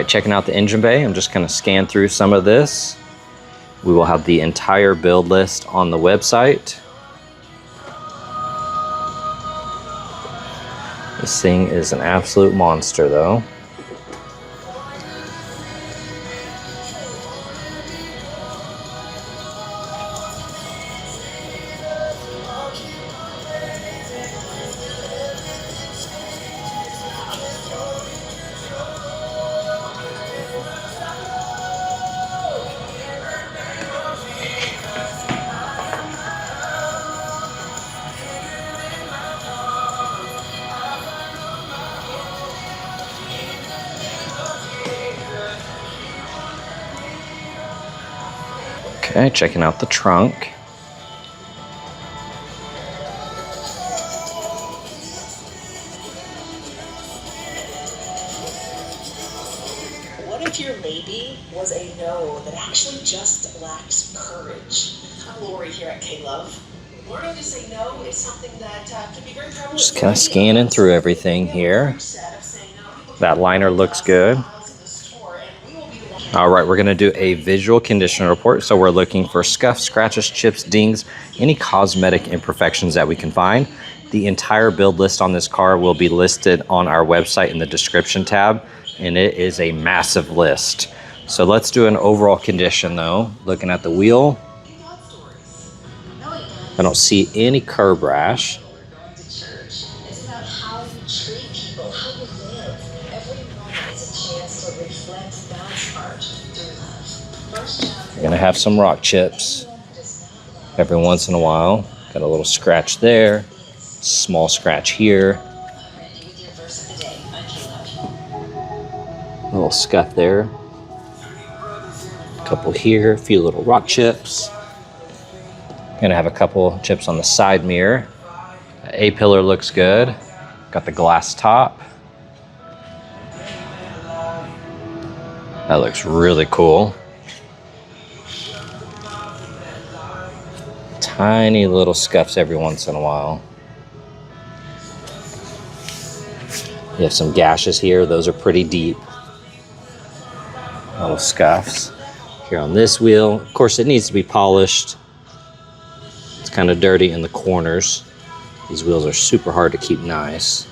right, checking out the engine bay. I'm just gonna scan through some of this. We will have the entire build list on the website. This thing is an absolute monster though. Okay, checking out the trunk. What if your maybe was a no that actually just lacks courage? I'm Lori here at K-Love. Learning to say no is something that can be very prevalent. Just kind of scanning through everything here. That liner looks good. All right, we're gonna do a visual condition report. So we're looking for scuffs, scratches, chips, dings, any cosmetic imperfections that we can find. The entire build list on this car will be listed on our website in the description tab, and it is a massive list. So let's do an overall condition though. Looking at the wheel, I don't see any curb rash. You're gonna have some rock chips every once in a while. Got a little scratch there, small scratch here. A little scuff there. A couple here, a few little rock chips. Gonna have a couple chips on the side mirror. A-pillar looks good. Got the glass top. That looks really cool. Tiny little scuffs every once in a while. You have some gashes here. Those are pretty deep. Little scuffs. Here on this wheel, of course it needs to be polished. It's kind of dirty in the corners. These wheels are super hard to keep nice.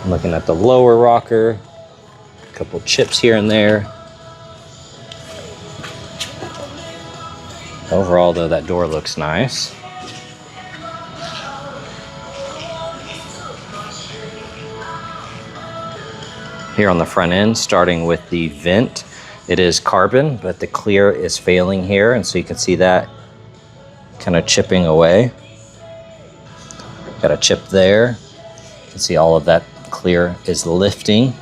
I'm looking at the lower rocker. A couple chips here and there. Overall though, that door looks nice. Here on the front end, starting with the vent, it is carbon, but the clear is failing here, and so you can see that kind of chipping away. Got a chip there. You can see all of that clear is lifting.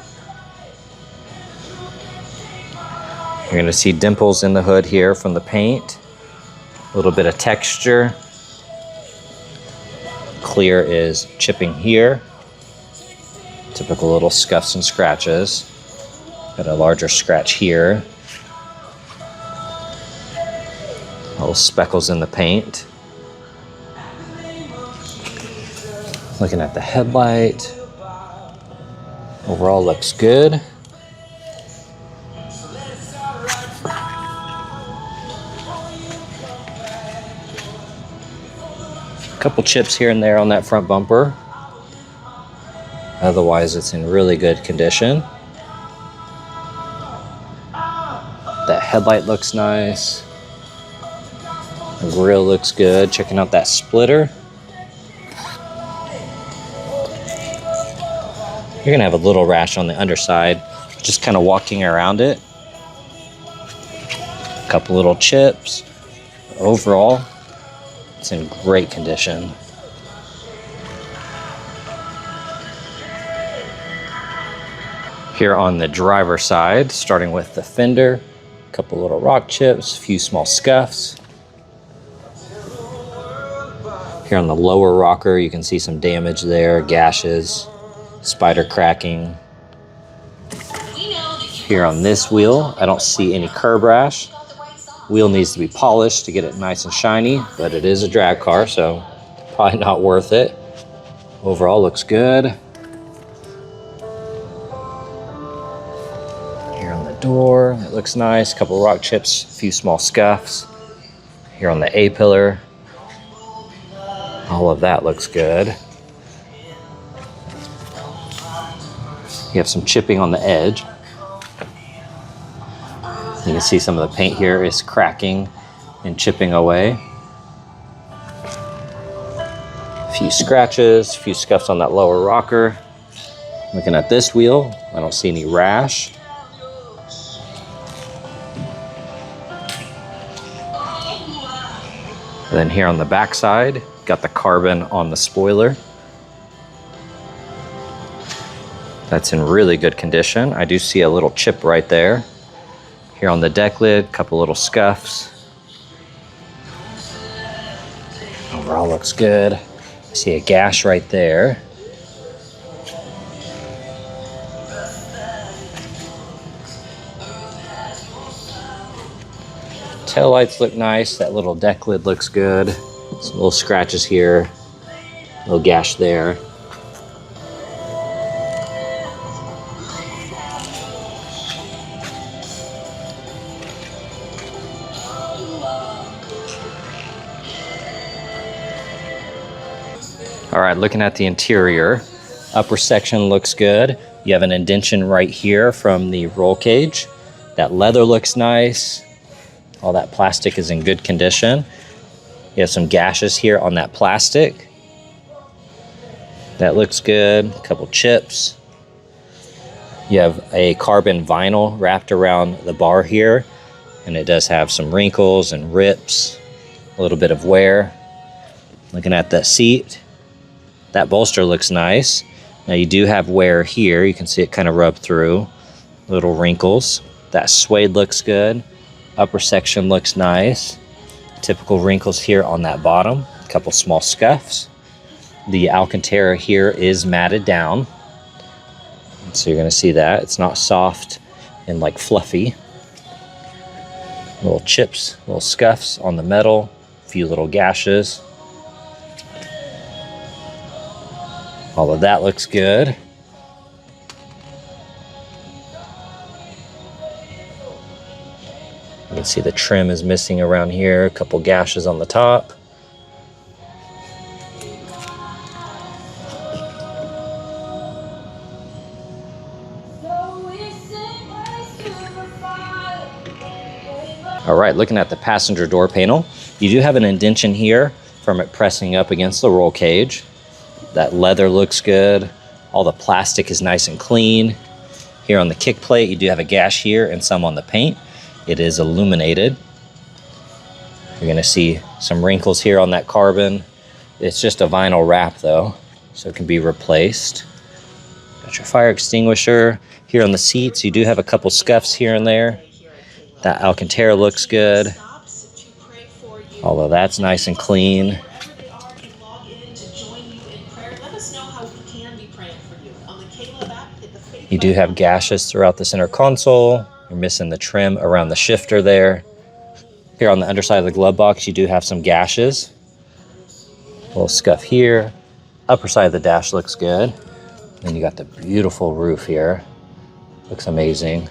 You're going to see dimples in the hood here from the paint. A little bit of texture. Clear is chipping here. Typical little scuffs and scratches. Got a larger scratch here. Little speckles in the paint. Looking at the headlight. Overall looks good. Couple chips here and there on that front bumper. Otherwise, it's in really good condition. That headlight looks nice. The grille looks good. Checking out that splitter. You're gonna have a little rash on the underside, just kind of walking around it. A couple little chips. Overall, it's in great condition. Here on the driver's side, starting with the fender, a couple little rock chips, a few small scuffs. Here on the lower rocker, you can see some damage there, gashes, spider cracking. Here on this wheel, I don't see any curb rash. Wheel needs to be polished to get it nice and shiny, but it is a drag car, so probably not worth it. Overall looks good. door, it looks nice. A couple rock chips, a few small scuffs. Here on the A-pillar, all of that looks good. You have some chipping on the edge. You can see some of the paint here is cracking and chipping away. A few scratches, a few scuffs on that lower rocker. Looking at this wheel, I don't see any rash. And then here on the back side, got the carbon on the spoiler. That's in really good condition. I do see a little chip right there. Here on the deck lid, a couple little scuffs. Overall looks good. I see a gash right there. Tail lights look nice. That little deck lid looks good. Some little scratches here, little gash there. All right, looking at the interior, upper section looks good. You have an indentation right here from the roll cage. That leather looks nice. All that plastic is in good condition. You have some gashes here on that plastic. That looks good. A couple chips. You have a carbon vinyl wrapped around the bar here, and it does have some wrinkles and rips, a little bit of wear. Looking at that seat, that bolster looks nice. Now you do have wear here. You can see it kind of rub through, little wrinkles. That suede looks good. Upper section looks nice. Typical wrinkles here on that bottom. A couple small scuffs. The Alcantara here is matted down. So you're going to see that. It's not soft and like fluffy. Little chips, little scuffs on the metal. A few little gashes. All of that looks good. You can see the trim is missing around here, a couple gashes on the top. All right, looking at the passenger door panel, you do have an indentation here from it pressing up against the roll cage. That leather looks good. All the plastic is nice and clean. Here on the kick plate, you do have a gash here and some on the paint. It is illuminated. You're gonna see some wrinkles here on that carbon. It's just a vinyl wrap though, so it can be replaced. Got your fire extinguisher. Here on the seats, you do have a couple scuffs here and there. That Alcantara looks good. Although that's nice and clean. You do have gashes throughout the center console. You're missing the trim around the shifter there. Here on the underside of the glove box, you do have some gashes. A little scuff here. Upper side of the dash looks good. Then you got the beautiful roof here. Looks amazing.